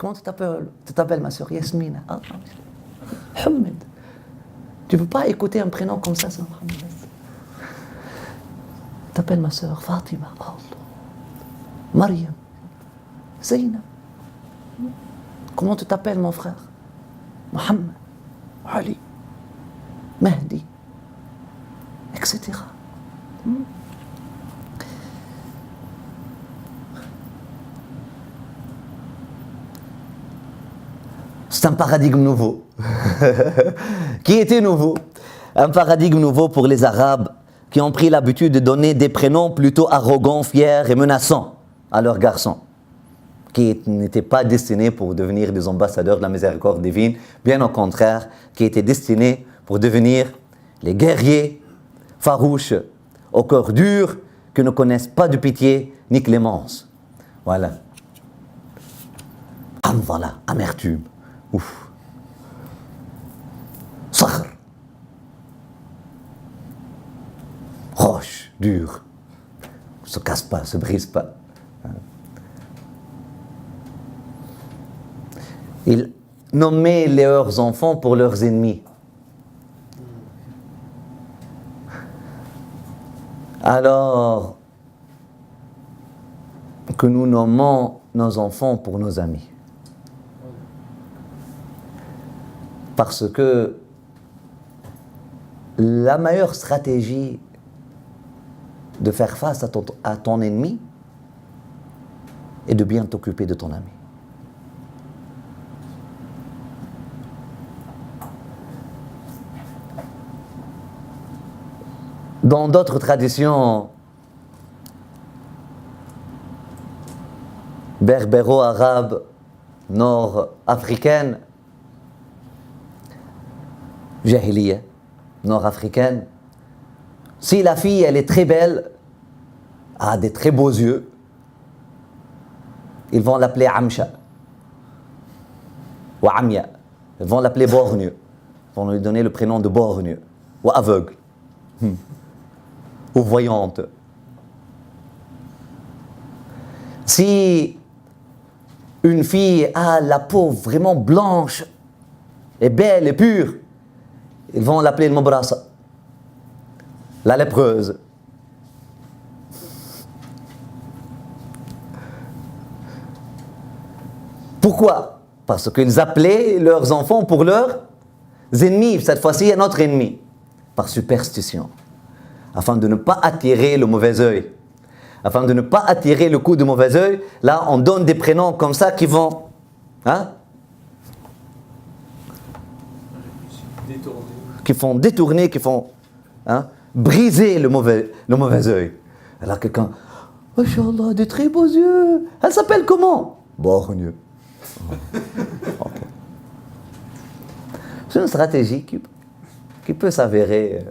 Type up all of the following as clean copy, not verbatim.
comment tu t'appelles ma soeur? Yasmina. Ah, Mohamed. Tu ne peux pas écouter un prénom comme ça sans Mohamed. Tu t'appelles ma soeur Fatima. Allah. Mariam. Zainab. Comment tu t'appelles mon frère? Mohamed. Ali. Mahdi. Etc. C'est un paradigme nouveau. Qui était nouveau? Un paradigme nouveau pour les Arabes qui ont pris l'habitude de donner des prénoms plutôt arrogants, fiers et menaçants à leurs garçons, qui n'étaient pas destinés pour devenir des ambassadeurs de la miséricorde divine, bien au contraire, qui étaient destinés pour devenir les guerriers farouches, au cœur dur, qui ne connaissent pas de pitié ni clémence. Voilà. Voilà, amertume. Ouf. Sakhr. Roche, dur. Ne se casse pas, ne se brise pas. Ils nommaient leurs enfants pour leurs ennemis. Alors que nous nommons nos enfants pour nos amis. Parce que la meilleure stratégie de faire face à ton ennemi est de bien t'occuper de ton ami. Dans d'autres traditions berbéro-arabes, nord-africaines, jahiliya, nord-africaine, si la fille elle est très belle, a des très beaux yeux, ils vont l'appeler Amsha ou Amya, ils vont l'appeler borgne, ils vont lui donner le prénom de borgne ou aveugle ou voyante. Si une fille a la peau vraiment blanche et belle et pure, ils vont l'appeler le Mubrasa, la lépreuse. Pourquoi? Parce qu'ils appelaient leurs enfants pour leurs ennemis. Cette fois-ci, un autre ennemi. Par superstition. Afin de ne pas attirer le mauvais œil. Afin de ne pas attirer le coup de mauvais œil, là, on donne des prénoms comme ça qui vont... Hein? Qui font détourner, qui font briser le mauvais œil. Alors quelqu'un, Masha'Allah, des très beaux yeux. Elle s'appelle comment? Borgne. Okay. C'est une stratégie qui peut s'avérer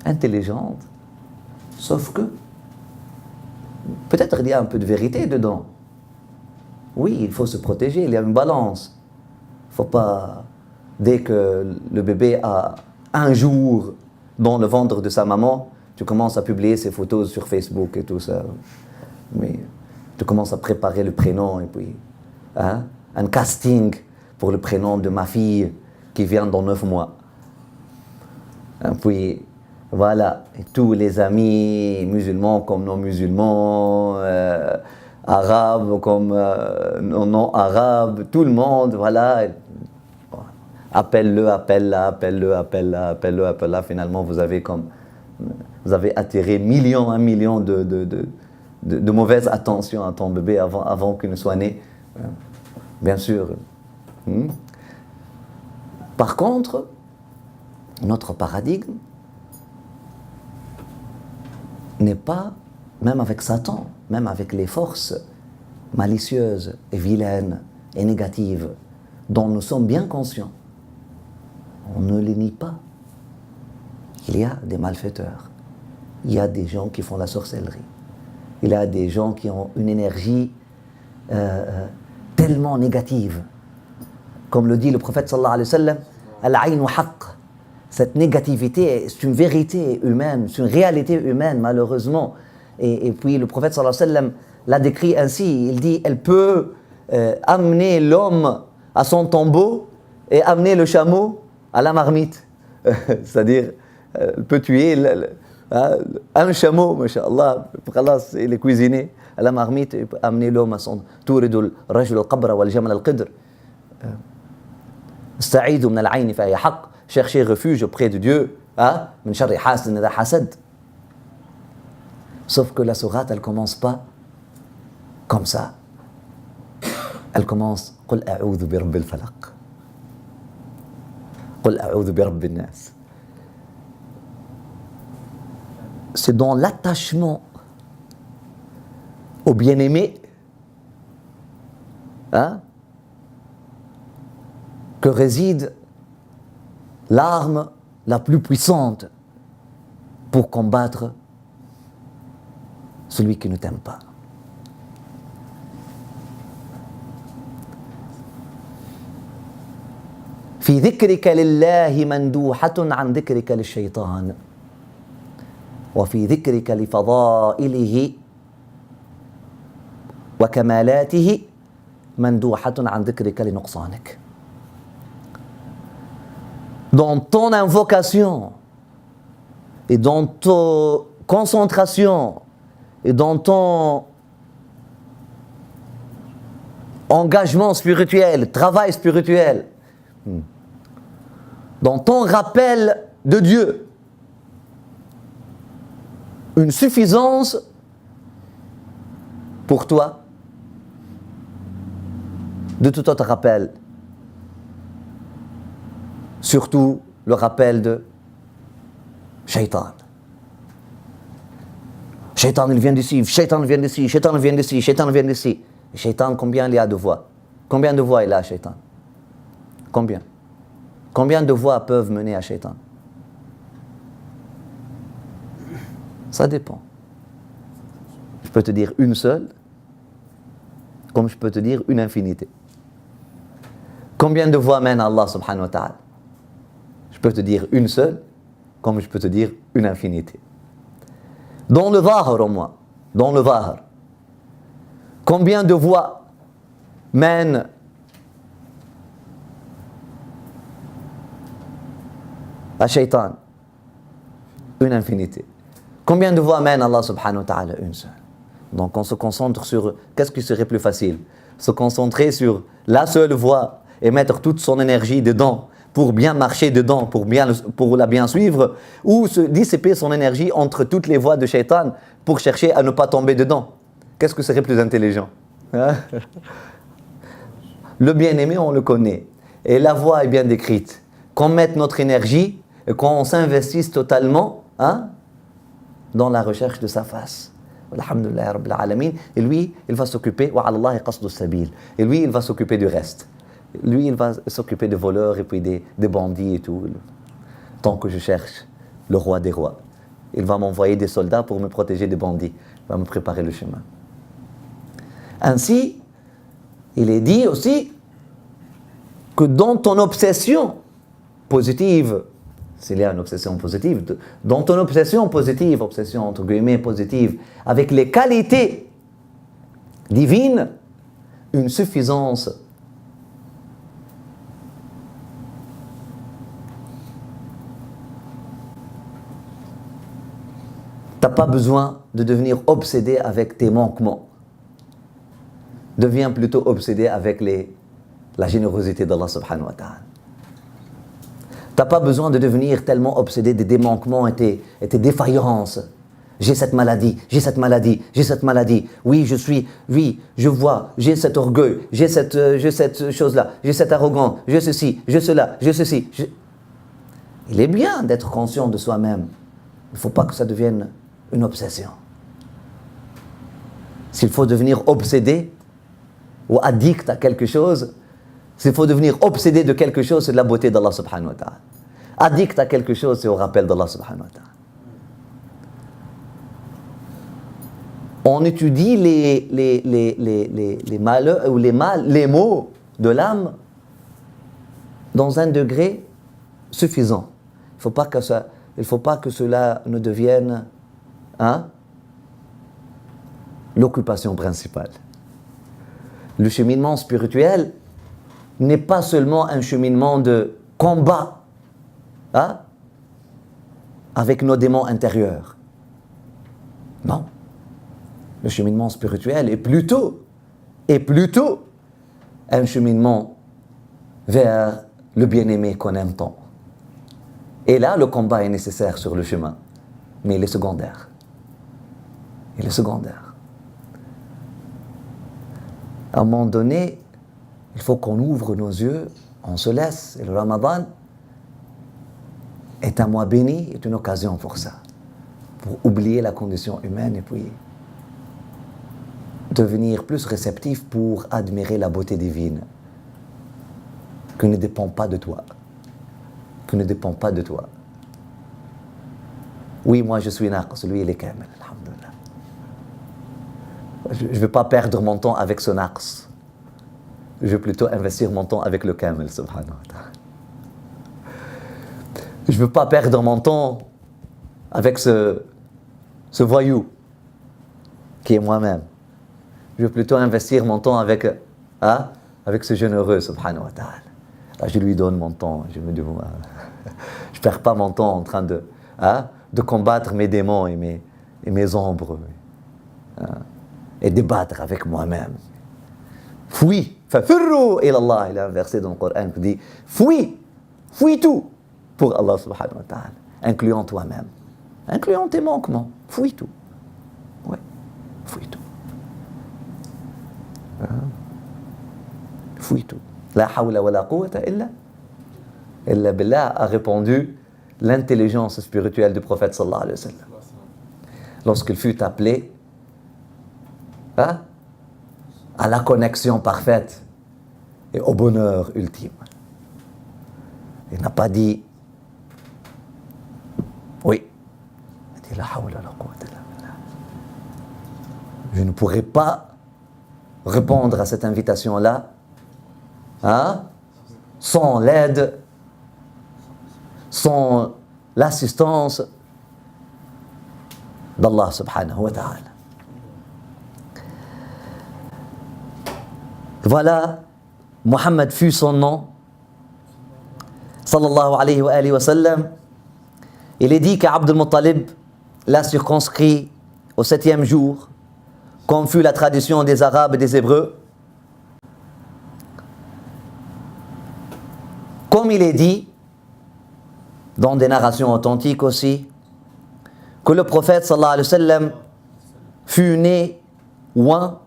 intelligente, sauf que peut-être il y a un peu de vérité dedans. Oui, il faut se protéger, il y a une balance. Il ne faut pas, dès que le bébé a un jour dans le ventre de sa maman, tu commences à publier ses photos sur Facebook et tout ça. Mais tu commences à préparer le prénom et puis un casting pour le prénom de ma fille qui vient dans 9 mois. Et puis voilà, et tous les amis musulmans comme non musulmans, arabes comme non arabes, tout le monde, voilà. Appelle-le, appelle-la, appelle-le, appelle-la, appelle-le, appelle-la. Finalement, vous avez attiré un million de mauvaises attentions à ton bébé avant qu'il ne soit né. Bien sûr. Par contre, notre paradigme n'est pas, même avec Satan, même avec les forces malicieuses et vilaines et négatives dont nous sommes bien conscients, on ne les nie pas. Il y a des malfaiteurs, il y a des gens qui font la sorcellerie, il y a des gens qui ont une énergie tellement négative. Comme le dit le prophète sallallahu alayhi wa sallam, al-aynu haqq. Cette négativité, c'est une vérité humaine, c'est une réalité humaine malheureusement. Et puis le prophète sallallahu alayhi wa sallam l'a décrit ainsi. Il dit, elle peut amener l'homme à son tombeau et amener le chameau à la marmite. C'est-à-dire, elle peut tuer un chameau, masha'Allah, il est cuisiné à la marmite et peut amener l'homme à son touridul rajul al-qabra wal jamal al-qidr. Sta'idhu min al-ayni fa hiya haqq. Chercher refuge auprès de Dieu, min sharri hasidin idha hasad. Sauf que la sourate, elle commence pas comme ça. Elle commence قل أعوذ برب الفلق قل أعوذ برب الناس. C'est dans l'attachement au bien-aimé que réside l'arme la plus puissante pour combattre celui qui ne t'aime pas. في ذكرك لله مندوحة عن ذكرك للشيطان وفي ذكرك لفضائله وكمالاته مندوحة عن ذكرك لنقصانك. Dans ton invocation et dans ta concentration et dans ton engagement spirituel, travail spirituel, dans ton rappel de Dieu, une suffisance pour toi de tout autre rappel, surtout le rappel de Shaitan. Shaitan, il vient d'ici, Shaitan vient d'ici, Shaitan vient d'ici, Shaitan vient d'ici. Shaitan, combien il y a de voix? Combien de voix il a, Shaitan? Combien? Combien de voix peuvent mener à Shaitan? Ça dépend. Je peux te dire une seule, comme je peux te dire une infinité. Combien de voix mènent à Allah subhanahu wa ta'ala? Je peux te dire une seule, comme je peux te dire une infinité. Dans le zahar au moins, dans le zahar, combien de voix mènent à Shaitan? Une infinité. Combien de voix mènent Allah subhanahu wa ta'ala? Une seule. Donc on se concentre sur, qu'est-ce qui serait plus facile? Se concentrer sur la seule voie et mettre toute son énergie dedans pour bien marcher dedans, pour la bien suivre, ou se dissiper son énergie entre toutes les voies de Shaitan pour chercher à ne pas tomber dedans. Qu'est-ce que serait plus intelligent? Le bien-aimé, on le connaît. Et la voie est bien décrite. Qu'on mette notre énergie et qu'on s'investisse totalement dans la recherche de sa face. Alhamdulillah Rabbil Alamin. Et lui, il va s'occuper, wa 'ala Allahi qasdu sabil. Et lui, il va s'occuper du reste. Lui, il va s'occuper des voleurs et puis des bandits et tout. Tant que je cherche le roi des rois, il va m'envoyer des soldats pour me protéger des bandits. Il va me préparer le chemin. Ainsi, il est dit aussi que dans ton obsession positive, s'il y a une obsession positive, dans ton obsession positive, obsession entre guillemets positive, avec les qualités divines, une suffisance tu n'as pas besoin de devenir obsédé avec tes manquements. Deviens plutôt obsédé avec la générosité d'Allah subhanahu wa ta'ala. Tu n'as pas besoin de devenir tellement obsédé des manquements et tes défaillances. J'ai cette maladie, j'ai cette maladie, j'ai cette maladie. Oui, je vois, j'ai cet orgueil, j'ai cette chose-là, j'ai cette arrogance, j'ai ceci, j'ai cela, j'ai ceci. Il est bien d'être conscient de soi-même. Il ne faut pas que ça devienne une obsession. S'il faut devenir obsédé ou addict à quelque chose, s'il faut devenir obsédé de quelque chose, c'est de la beauté d'Allah subhanahu wa ta'ala. Addict à quelque chose, c'est au rappel d'Allah subhanahu wa ta'ala. On étudie les malheurs ou les maux de l'âme dans un degré suffisant. Il ne faut pas que cela ne devienne l'occupation principale. Le cheminement spirituel n'est pas seulement un cheminement de combat avec nos démons intérieurs. Non. Le cheminement spirituel est plutôt un cheminement vers le bien-aimé qu'on aime tant. Et là, le combat est nécessaire sur le chemin, mais il est secondaire. Il est secondaire. À un moment donné, il faut qu'on ouvre nos yeux, on se laisse, et le Ramadan est un mois béni, est une occasion pour ça, pour oublier la condition humaine et puis devenir plus réceptif pour admirer la beauté divine qui ne dépend pas de toi. Qui ne dépend pas de toi. Oui, moi je suis naqs, lui il est kamel, alhamdoulilah. Je ne veux pas perdre mon temps avec ce naqs. Je veux plutôt investir mon temps avec le kamel, subhanahu wa ta'ala. Je ne veux pas perdre mon temps avec ce voyou qui est moi-même. Je veux plutôt investir mon temps avec ce généreux, subhanahu wa ta'ala. Là, je lui donne mon temps. Je me dis, je ne perds pas mon temps en train de combattre mes démons et mes ombres. Et débattre avec moi-même. Fuis. Fafirru ilallah. Il y a un verset dans le Coran qui dit, fuis tout pour Allah subhanahu wa ta'ala, incluant toi-même, incluant tes manquements. Fuis tout. Oui, fuis tout. Fuis tout. La hawla wa la quwwata illa billah a répondu l'intelligence spirituelle du prophète sallallahu alayhi wa sallam. Lorsqu'il fut appelé à la connexion parfaite et au bonheur ultime. Il n'a pas dit oui. Il a dit la hawla wa la quwwata illa billah. Je ne pourrai pas répondre à cette invitation-là sans l'aide, sans l'assistance d'Allah subhanahu wa ta'ala. Voilà, Mohammed fut son nom, sallallahu alayhi wa sallam. Il est dit qu'Abd al-Muttalib l'a circonscrit au 7e jour, comme fut la tradition des Arabes et des Hébreux. Comme il est dit, dans des narrations authentiques aussi, que le prophète sallallahu alayhi wa sallam fut né ouin,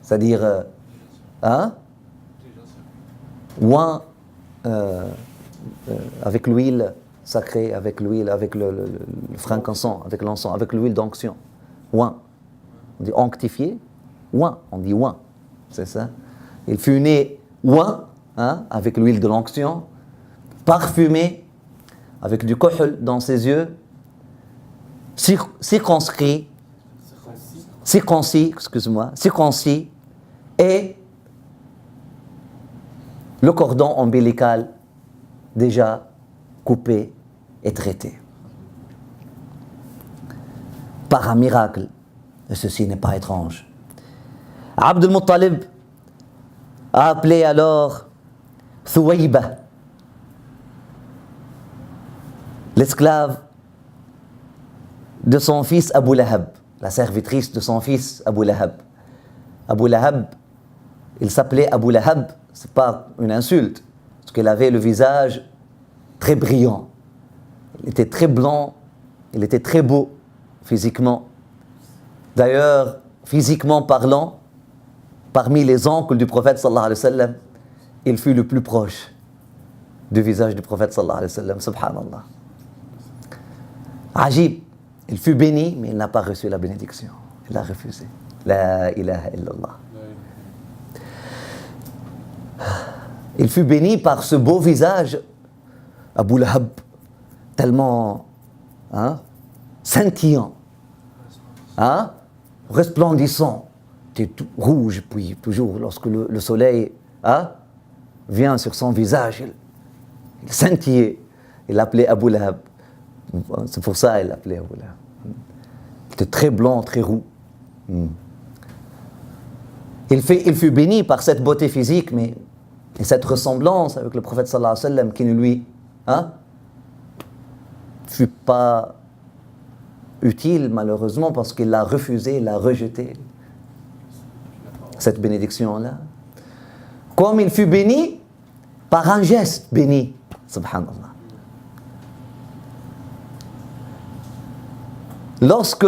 c'est-à-dire ouin avec l'huile sacrée, avec l'huile, avec le frankincense, avec l'encens, avec l'huile d'onction. Ouin. On dit onctifié, ouin, on dit ouin, c'est ça. Il fut né ouin, avec l'huile de l'onction, parfumé, avec du kohl dans ses yeux, circoncis, et le cordon ombilical déjà coupé et traité. Par un miracle, et ceci n'est pas étrange. Abd al-Muttalib a appelé alors Thuwayba, l'esclave de son fils Abu Lahab, la servitrice de son fils Abu Lahab. Abu Lahab, il s'appelait Abu Lahab, ce n'est pas une insulte, parce qu'il avait le visage très brillant. Il était très blanc, il était très beau physiquement. D'ailleurs, physiquement parlant, parmi les oncles du prophète sallallahu alayhi wa sallam, il fut le plus proche du visage du prophète sallallahu alayhi wa sallam, subhanallah. Ajib, il fut béni, mais il n'a pas reçu la bénédiction. Il a refusé. La ilaha illallah. Il fut béni par ce beau visage, Abu Lahab, tellement scintillant, resplendissant, tout rouge, puis toujours lorsque le soleil vient sur son visage, il scintillait. Il l'appelait Abu Lahab. C'est pour ça qu'il l'appelait Abu Lahab. était très blanc, très roux. Il fut béni par cette beauté physique, mais et cette ressemblance avec le prophète sallallahu alayhi wa sallam qui ne lui fut pas utile malheureusement parce qu'il l'a refusé, il l'a rejeté, cette bénédiction-là. Comme il fut béni par un geste béni, subhanallah. Lorsque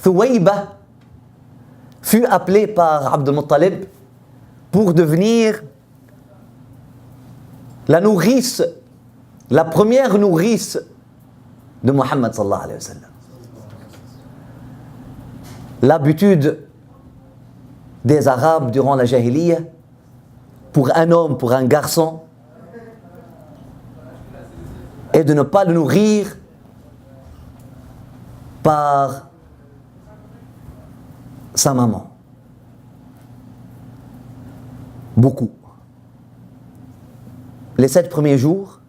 Thuwayba fut appelé par Abd al-Muttalib pour devenir la nourrice, la première nourrice de Muhammad sallallahu alayhi wa sallam. L'habitude des Arabes durant la Jahiliya, pour un homme, pour un garçon, est de ne pas le nourrir par sa maman. Beaucoup. Les 7 premiers jours,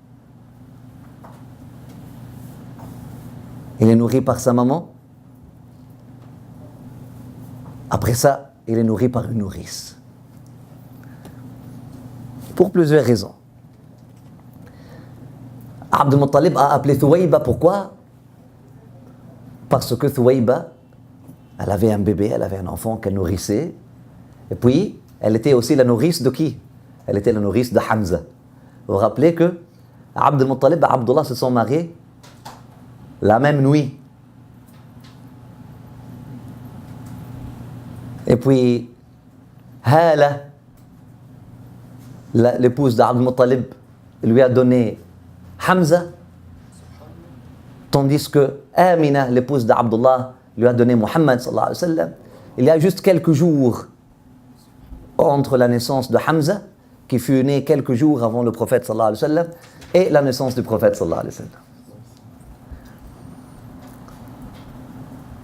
il est nourri par sa maman. Après ça, il est nourri par une nourrice. Pour plusieurs raisons. Abd al-Muttalib a appelé Thuwayba, pourquoi? Parce que Thuwayba, elle avait un bébé, elle avait un enfant qu'elle nourrissait. Et puis, elle était aussi la nourrice de qui? Elle était la nourrice de Hamza. Vous vous rappelez que Abd al-Muttalib et Abdullah se sont mariés la même nuit. Et puis, Hala, l'épouse d'Abd al-Muttalib, lui a donné Hamza, tandis que Amina, l'épouse d'Abdullah, lui a donné Muhammad sallallahu alayhi wa sallam. Il y a juste quelques jours entre la naissance de Hamza, qui fut né quelques jours avant le prophète sallallahu alayhi wa sallam, et la naissance du prophète sallallahu alayhi wa sallam.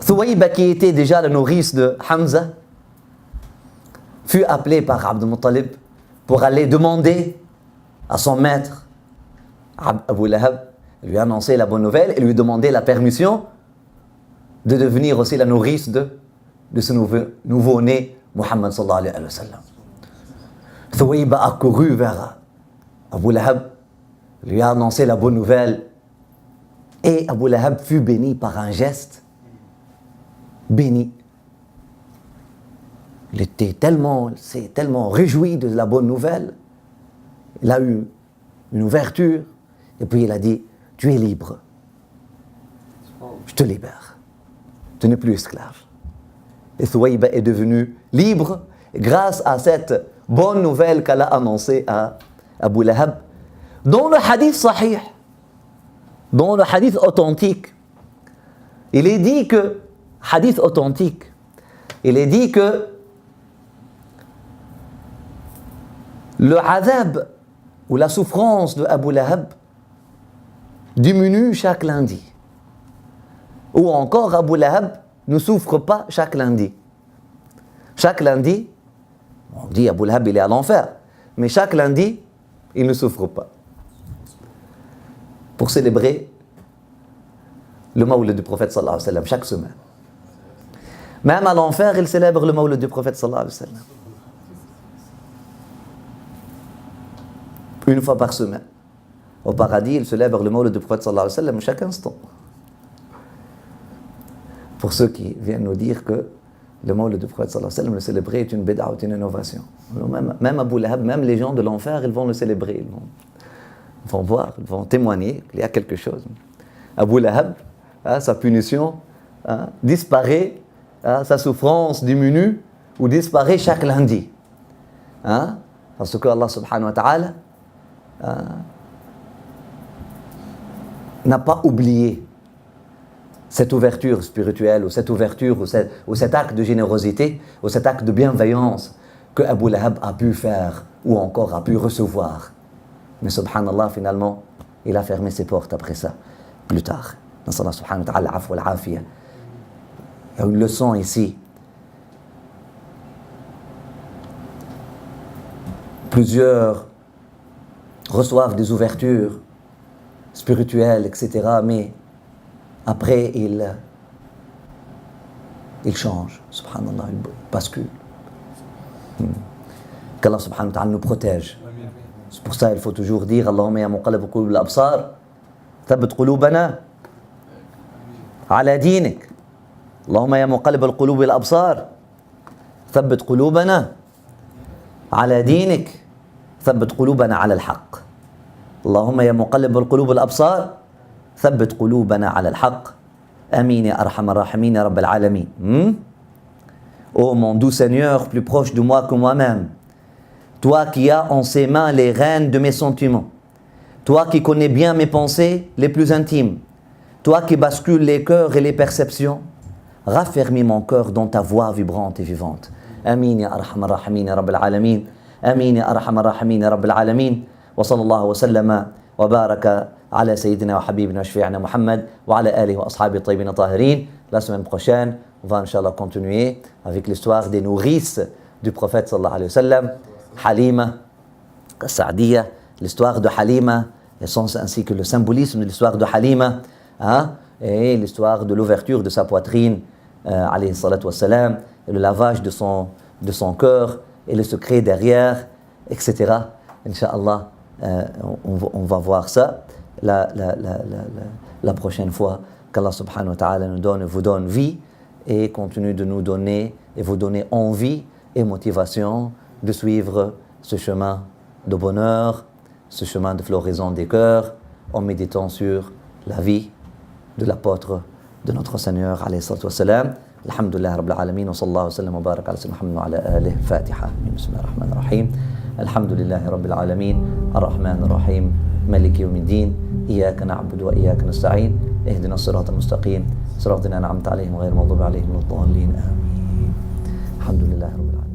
Thuwayba, qui était déjà la nourrice de Hamza, fut appelé par Abd al-Muttalib pour aller demander à son maître, Abu Lahab, lui annoncer la bonne nouvelle et lui demander la permission de devenir aussi la nourrice de ce nouveau-né, Muhammad sallallahu alayhi wa sallam. Thuwayba a couru vers Abu Lahab, lui a annoncé la bonne nouvelle, et Abu Lahab fut béni par un geste béni. Il s'est tellement réjoui de la bonne nouvelle. Il a eu une ouverture. Et puis il a dit, tu es libre. Je te libère. Tu n'es plus esclave. Et Thuwayba est devenu libre grâce à cette bonne nouvelle qu'elle a annoncée à Abu Lahab. Dans le hadith sahih, dans le hadith authentique, il est dit que, hadith authentique, il est dit que le adhab ou la souffrance de Abu Lahab diminue chaque lundi. Ou encore Abu Lahab ne souffre pas chaque lundi. Chaque lundi, on dit Abu Lahab il est à l'enfer, mais chaque lundi, il ne souffre pas. Pour célébrer le mawlid du prophète sallallahu alayhi wa sallam chaque semaine. Même à l'enfer, il célèbre le mawlid du prophète sallallahu alayhi wa sallam. Une fois par semaine. Au paradis, il célèbre le mawlid du prophète sallallahu alayhi wa sallam chaque instant. Pour ceux qui viennent nous dire que le mawlid du prophète sallallahu alayhi wa sallam, le célébrer est une bid'a, une innovation. Même Abu Lahab, même les gens de l'enfer, ils vont le célébrer. Ils vont voir, ils vont témoigner qu'il y a quelque chose. Abu Lahab, sa punition disparaît, sa souffrance diminue ou disparaît chaque lundi. Parce que Allah subhanahu wa ta'ala n'a pas oublié cette ouverture spirituelle ou cette ouverture ou cet acte de générosité ou cet acte de bienveillance que Abu Lahab a pu faire ou encore a pu recevoir. Mais subhanallah, finalement, il a fermé ses portes après ça, plus tard. Nas'Allah subhanahu wa ta'ala l'afwa wal-afiya. Il y a une leçon ici. Plusieurs reçoivent des ouvertures spirituelles, etc. Mais après, il change, subhanallah, il bascule. Qu'Allah subhanahu wa ta'ala nous protège. C'est pour ça qu'il faut toujours dire Allahumma ya muqallib al-qulub al-absar, thabbit qulubana ala dinik. Allahumma ya muqallib al-qulub al-absar, thabbit qulubana ala dinik, thabbit qulubana ala al-haqq. Allahumma ya muqallib al-qulub al-absar, thabbit qulubana ala al-haqq. Amin ya arhamar rahimin ya rabbal alamin. Ô mon doux Seigneur, plus proche de moi que moi-même, toi qui as en ses mains les rênes de mes sentiments, toi qui connais bien mes pensées les plus intimes, toi qui bascules les cœurs et les perceptions, raffermis mon cœur dans ta voix vibrante et vivante. Amin ya arhamar rahimin ya rabbal alamin. Amin ya arhamar rahimin ya rabbal alamin. Wa sallallahu wa sallama wa baraka ala sayyidina wa habibina wa shafi'ina Muhammad wa ala alihi wa ashabi tayyibin tahirin. La semaine prochaine, on va Inch'Allah continuer avec l'histoire des nourrices du prophète sallallahu alayhi wa sallam, Halima, Saadiya, l'histoire de Halima, ainsi que le symbolisme de l'histoire de Halima, et l'histoire de l'ouverture de sa poitrine, alayhi salatu wa salam, et le lavage de son cœur, et le secret derrière, etc. Inch'Allah, on va voir ça la prochaine fois qu'Allah subhanahu wa ta'ala vous donne vie et continue de nous donner et vous donner envie et motivation de suivre ce chemin de bonheur, ce chemin de floraison des cœurs, en méditant sur la vie de l'apôtre de notre Seigneur, alayhi salatu wa salam. Alhamdulillah rabbil alamin, wa sallallahu wa sallam wa baraka ala sayyidina Muhammad wa ala alihi. Fatiha. Bismillahir rahmanir rahim. Alhamdulillah rabbil alamin, ar-rahmanir rahim, maliki yawmiddin, iyyaka na'budu wa iyyaka nasta'in, ihdina as-siratal mustaqim, siratal ladzina an'amta alayhim ghayril maghdubi alayhim waladdallin. Amin. Alhamdulillah rabbil alamin.